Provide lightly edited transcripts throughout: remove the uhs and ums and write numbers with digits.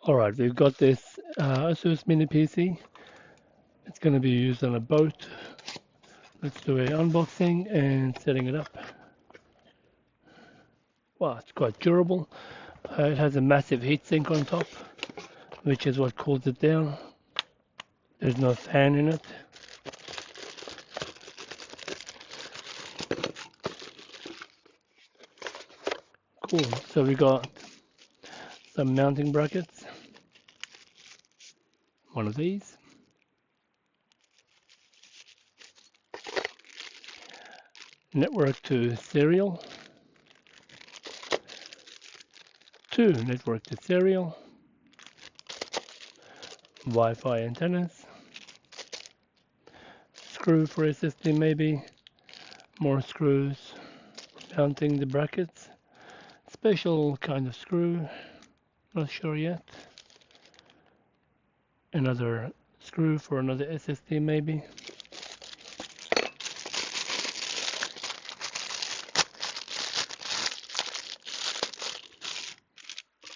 Alright, we've got this ASUS mini PC. It's going to be used on a boat. Let's do an unboxing and setting it up. Wow, it's quite durable. It has a massive heatsink on top, which is what cools it down. There's no fan in it. Cool, so we got some mounting brackets. One of these. Network to serial. 2 network to serial. Wi-Fi antennas. Screw for SSD maybe. More screws mounting the brackets. Special kind of screw. Not sure yet. Another screw for another SSD maybe.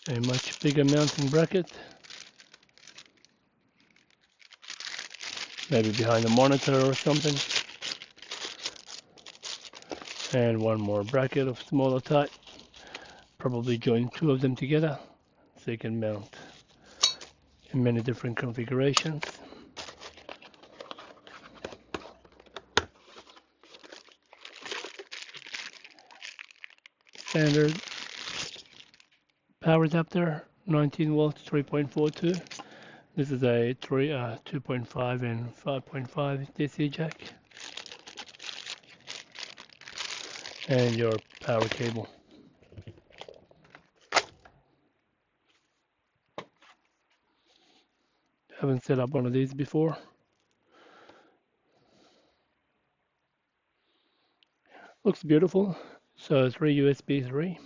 A much bigger mounting bracket. Maybe behind the monitor or something. And one more bracket of smaller type. Probably join 2 of them together so you can mount in many different configurations. Standard power adapter, 19 volts, 3.42. This is a 2.5 and 5.5 DC jack. And your power cable. Haven't set up one of these before. Looks beautiful. So 3 USB 3,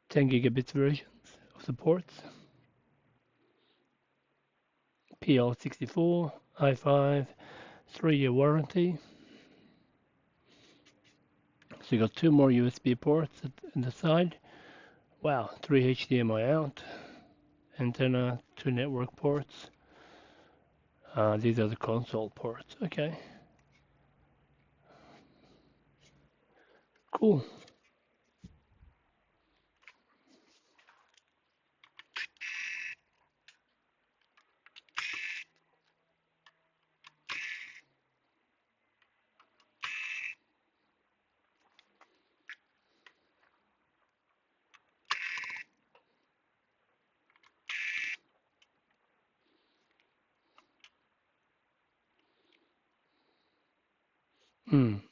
10 gigabits versions of the ports. PL64, i5, 3-year warranty. So you got 2 more USB ports at the side. Wow, 3 HDMI out. Antenna, 2 network ports. These are the console ports. Okay. Cool.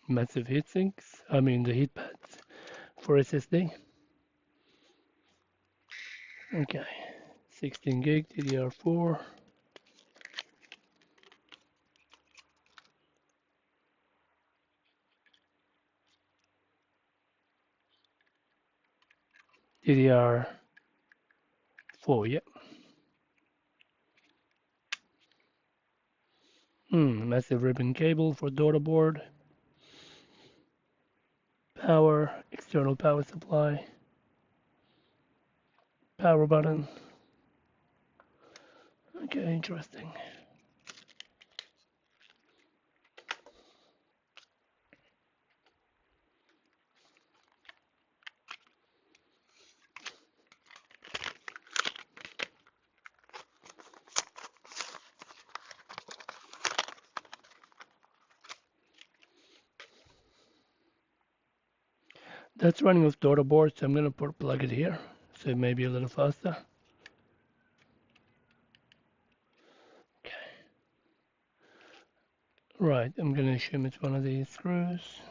Massive heat sinks. I mean the heat pads for SSD. Okay. 16 gig DDR4. DDR4, yep. Massive ribbon cable for daughter board. Power, external power supply. Power button. Okay, interesting. That's running with daughter board, so I'm going to plug it here, so it may be a little faster. Okay. Right, I'm going to assume it's one of these screws.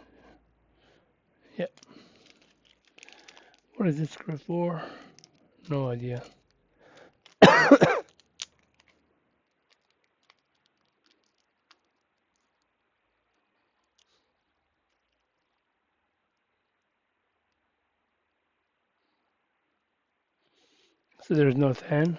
Yep. What is this screw for? No idea. So there's no fan.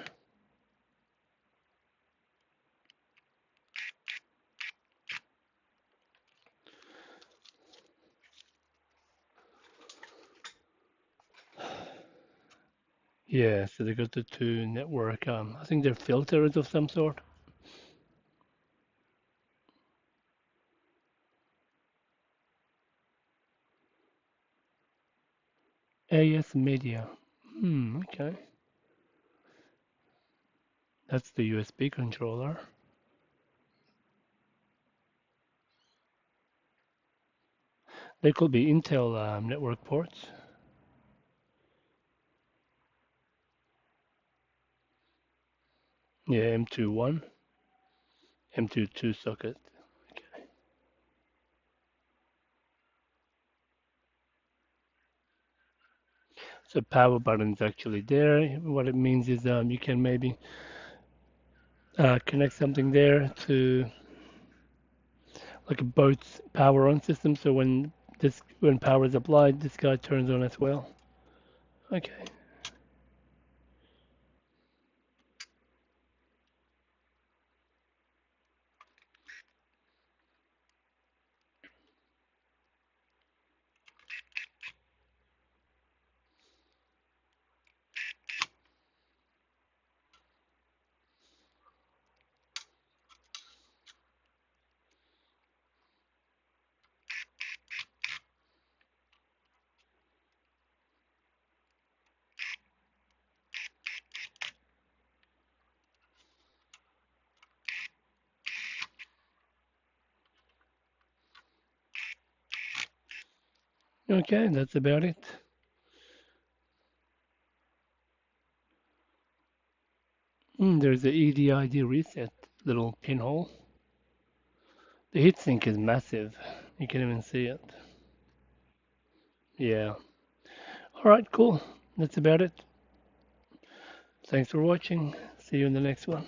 Yeah, so they got the two network. I think they're filters of some sort. AS Media. Okay. That's the USB controller. They could be Intel network ports. Yeah, M2 M2 socket. Okay. So power button is actually there. What it means is you can maybe connect something there to like a boat's power on system. So when power is applied, this guy turns on as well. Okay. Okay, that's about it. There's the EDID reset little pinhole. The heatsink is massive. You can even see it. Yeah. All right, cool. That's about it. Thanks for watching. See you in the next one.